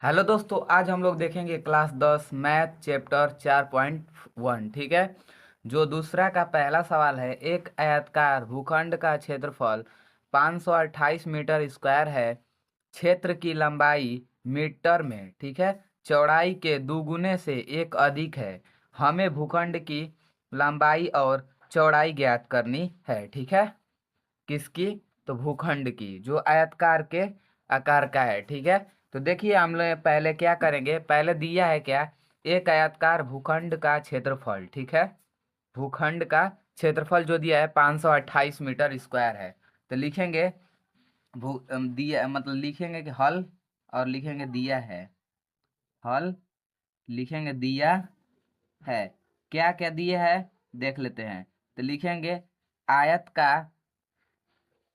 Hello दोस्तों, आज हम लोग देखेंगे क्लास 10 मैथ चैप्टर 4.1। ठीक है। जो दूसरा का पहला सवाल है, एक आयताकार भूखंड का क्षेत्रफल 528 मीटर स्क्वायर है। क्षेत्र की लंबाई मीटर में, ठीक है, चौड़ाई के दुगुने से एक अधिक है। हमें भूखंड की लंबाई और चौड़ाई ज्ञात करनी है। ठीक है। किसकी? तो भूखंड की, जो आयतकार के आकार का है। ठीक है। तो देखिए, हम लोग पहले क्या करेंगे, पहले दिया है क्या, एक आयतकार भूखंड का क्षेत्रफल। ठीक है। भूखंड का क्षेत्रफल जो दिया है 528 मीटर स्क्वायर है। तो लिखेंगे दिया, मतलब लिखेंगे कि हल, और लिखेंगे दिया है। हल लिखेंगे दिया है। क्या क्या दिया है देख लेते हैं। तो लिखेंगे आयत का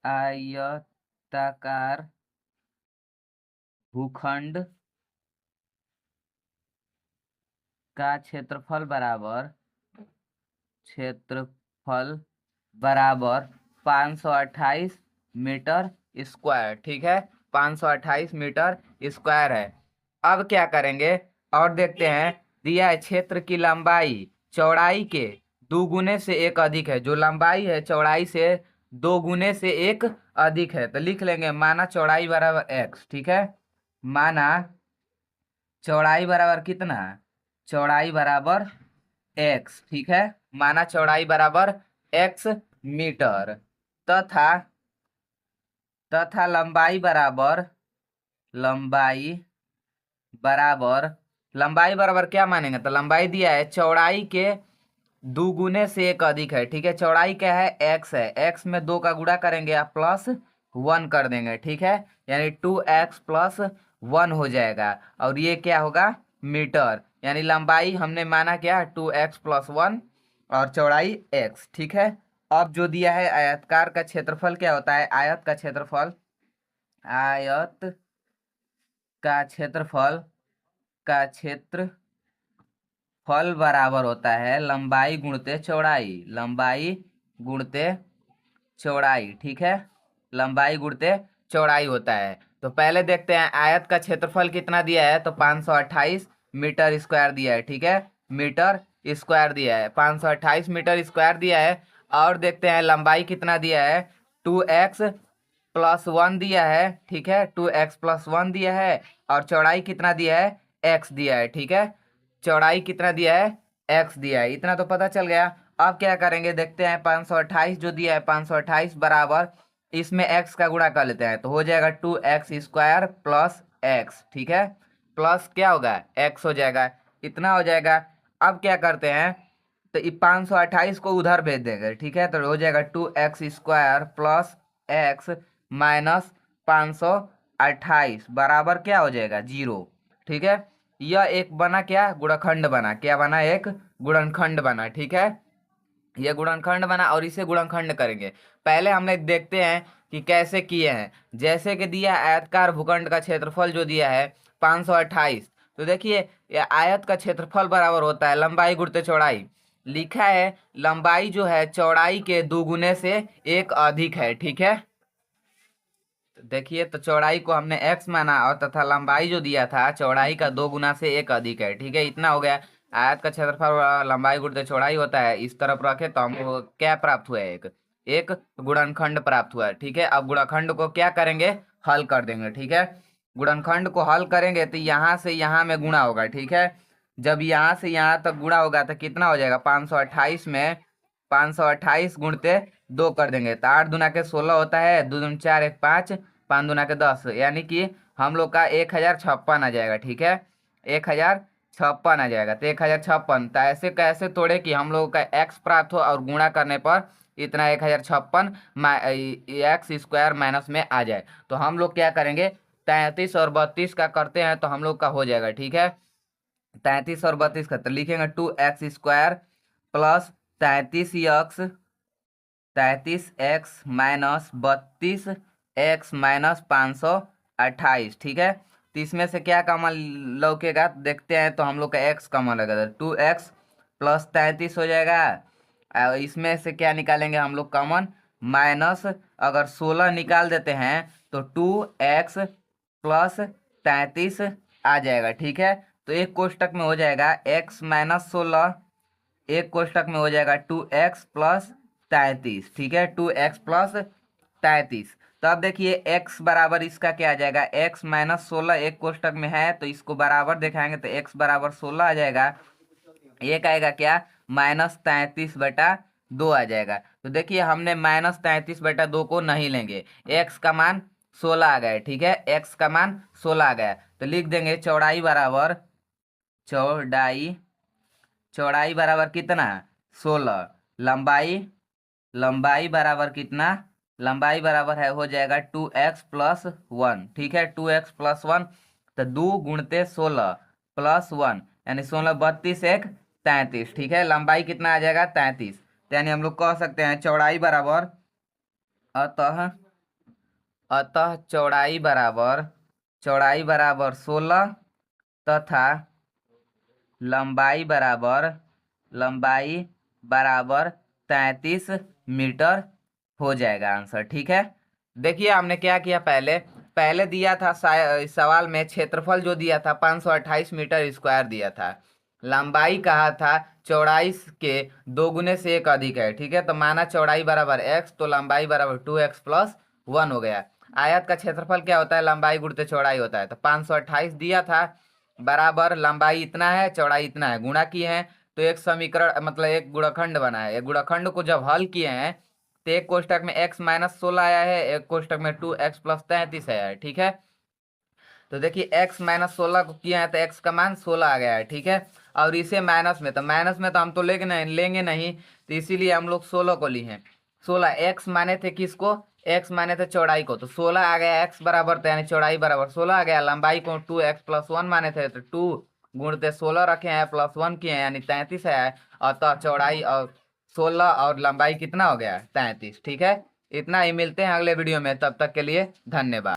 आयताकार भूखंड का क्षेत्रफल बराबर 528 मीटर स्क्वायर। ठीक है। 528 मीटर स्क्वायर है। अब क्या करेंगे, और देखते हैं। दिया है क्षेत्र की लंबाई चौड़ाई के दो गुने से एक अधिक है। जो लंबाई है चौड़ाई से दो गुने से एक अधिक है। तो लिख लेंगे माना चौड़ाई बराबर एक्स। ठीक है। माना चौड़ाई बराबर कितना? चौड़ाई बराबर एक्स। ठीक है। माना चौड़ाई बराबर एक्स मीटर, तथा लंबाई बराबर लंबाई बराबर क्या मानेंगे, तो लंबाई दिया है चौड़ाई के दुगुने से एक अधिक है। ठीक है। चौड़ाई क्या है? एक्स है। एक्स में दो का गुणा करेंगे या प्लस वन कर देंगे। ठीक है। यानी 2x प्लस वन हो जाएगा। और ये क्या होगा? मीटर। यानी लंबाई हमने माना क्या? 2x प्लस वन, और चौड़ाई x। ठीक है। अब जो दिया है आयतकार का क्षेत्रफल क्या होता है? आयत का क्षेत्रफल बराबर होता है लंबाई गुणते चौड़ाई। लंबाई गुणते चौड़ाई। ठीक है। लंबाई गुणते चौड़ाई होता है। तो पहले देखते हैं आयत का क्षेत्रफल कितना दिया है। तो 528 मीटर स्क्वायर दिया है। ठीक है। मीटर स्क्वायर दिया है, 528 मीटर स्क्वायर दिया है। और देखते हैं लंबाई कितना दिया है। 2x प्लस वन दिया है। ठीक है। 2x प्लस वन दिया है। और चौड़ाई कितना दिया है? x दिया है। ठीक है। चौड़ाई कितना दिया है? x दिया है। इतना तो पता चल गया। अब क्या करेंगे, देखते हैं। 528 जो दिया है, 528 बराबर इसमें x का गुणा कर लेते हैं। तो हो जाएगा 2x स्क्वायर प्लस x। ठीक है। प्लस क्या होगा? x हो जाएगा। इतना हो जाएगा। अब क्या करते हैं, तो ये 528 को उधर भेज देंगे। ठीक है। तो हो जाएगा 2x square plus x minus 528 बराबर क्या हो जाएगा? 0। ठीक है। यह एक बना क्या? गुणनखंड बना। क्या बना? एक गुणनखंड बना। ठीक है। ये गुणनखंड बना, और इसे गुणनखंड करेंगे। पहले हम लोग देखते हैं कि कैसे किए हैं। जैसे कि दिया आयतकार भूखंड का क्षेत्रफल जो दिया है 528। तो देखिए, ये आयत का क्षेत्रफल बराबर होता है लंबाई गुणित चौड़ाई। लिखा है लंबाई जो है चौड़ाई के दुगुने से एक अधिक है। ठीक है। तो देखिए, तो चौड़ाई को हमने x माना, और तथा लंबाई जो दिया था चौड़ाई का दो गुना से एक अधिक है। ठीक है। इतना हो गया। आयत का क्षेत्रफल लंबाई गुणित चौड़ाई होता है। इस तरफ रखे तो हमको क्या प्राप्त हुआ है? एक एक गुणनखंड प्राप्त हुआ है। ठीक है। अब गुणनखंड को क्या करेंगे? हल कर देंगे। ठीक है। गुणनखंड को हल करेंगे तो यहाँ से यहाँ में गुणा होगा। ठीक है। जब यहाँ से यहाँ तक गुणा होगा तो कितना हो जाएगा? 528 में 528 गुणते दो कर देंगे तो 8 दूना के 16 होता है। 2 दूनी 4, 1 5, 5 दूना के 10, यानी कि हम लोग का 1056 आ जाएगा। ठीक है। 1056 आ जाएगा। तो 1056, तो ऐसे कैसे तोड़े कि हम लोग का x प्राप्त हो और गुणा करने पर इतना 1056 एक्स स्क्वायर माइनस में आ जाए। तो हम लोग क्या करेंगे, 33 और 32 का करते हैं तो हम लोग का हो जाएगा। ठीक है। 33 और 32 का तो लिखेंगे 2x square plus 33x minus 32x minus 528। ठीक है। तो इसमें से क्या कॉमन लौकेगा देखते हैं। तो हम लोग का x कॉमन लगेगा, 2x प्लस 33 हो जाएगा। और इसमें से क्या निकालेंगे हम लोग कॉमन? माइनस, अगर 16 निकाल देते हैं तो 2x प्लस 33 आ जाएगा, ठीक है। तो एक कोष्टक में हो जाएगा x माइनस 16, एक कोष्टक में हो जाएगा 2x प्लस 33, ठीक है, 2x प्लस 33। तो अब देखिए x बराबर इसका क्या आ जाएगा, x माइनस 16 एक कोष्टक में है तो इसको बराबर दिखाएंगे तो x बराबर 16 आ जाएगा। एक आएगा क्या, -33/2 आ जाएगा। तो देखिए हमने -33/2 को नहीं लेंगे, x का मान 16 आ गया, ठीक है, x का मान 16 आ गया। तो लिख देंगे चौड़ाई बराबर, चौड़ाई बराबर कितना, 16, लंबाई, लंबाई बराबर कितना, लंबाई बराबर है हो जाएगा 2x+1, ठीक है, 2x+1। तो 2 × 16 +1 यानी 16 32 1 33, ठीक है, लंबाई कितना आ जाएगा 33। तो यानी हम लोग कह सकते हैं चौड़ाई बराबर, अतः अतः चौड़ाई बराबर 16 तथा लंबाई बराबर 33 मीटर हो जाएगा आंसर, ठीक है। देखिए हमने क्या किया, पहले पहले दिया था सवाल में क्षेत्रफल जो दिया था 528 मीटर स्क्वायर दिया था, लंबाई कहा था चौड़ाई के 2 गुने से 1 अधिक है, ठीक है। तो माना चौड़ाई बराबर x तो लंबाई बराबर 2x+1 हो गया। आयत का क्षेत्रफल क्या होता है, लंबाई गुणते चौड़ाई होता है। तो 528 दिया था बराबर लंबाई इतना है चौड़ाई इतना है, गुणा किए हैं तो एक समीकरण मतलब एक गुणखंड बना है। एक गुणखंड को जब हल किए हैं तो एक कोष्टक में x माइनस 16 आया है, एक कोष्टक में 2x+33 आया है, ठीक है। तो देखिए x माइनस 16 को किया है तो x का मान 16 आ गया है, ठीक है। और इसे माइनस में, तो माइनस में तो हम तो लेंगे नहीं, तो इसीलिए हम लोग 16 को लिए हैं। 16 x माने थे किसको, x माने थे चौड़ाई को, तो 16 आ गया, x बराबर था यानी चौड़ाई बराबर 16 आ गया। लंबाई को 2x+1 माने थे तो 2 × 16 रखे हैं +1 किए हैं यानी 33 है। अतः चौड़ाई और 16 और लंबाई कितना हो गया 33, ठीक है। इतना ही, मिलते हैं अगले वीडियो में, तब तक के लिए धन्यवाद।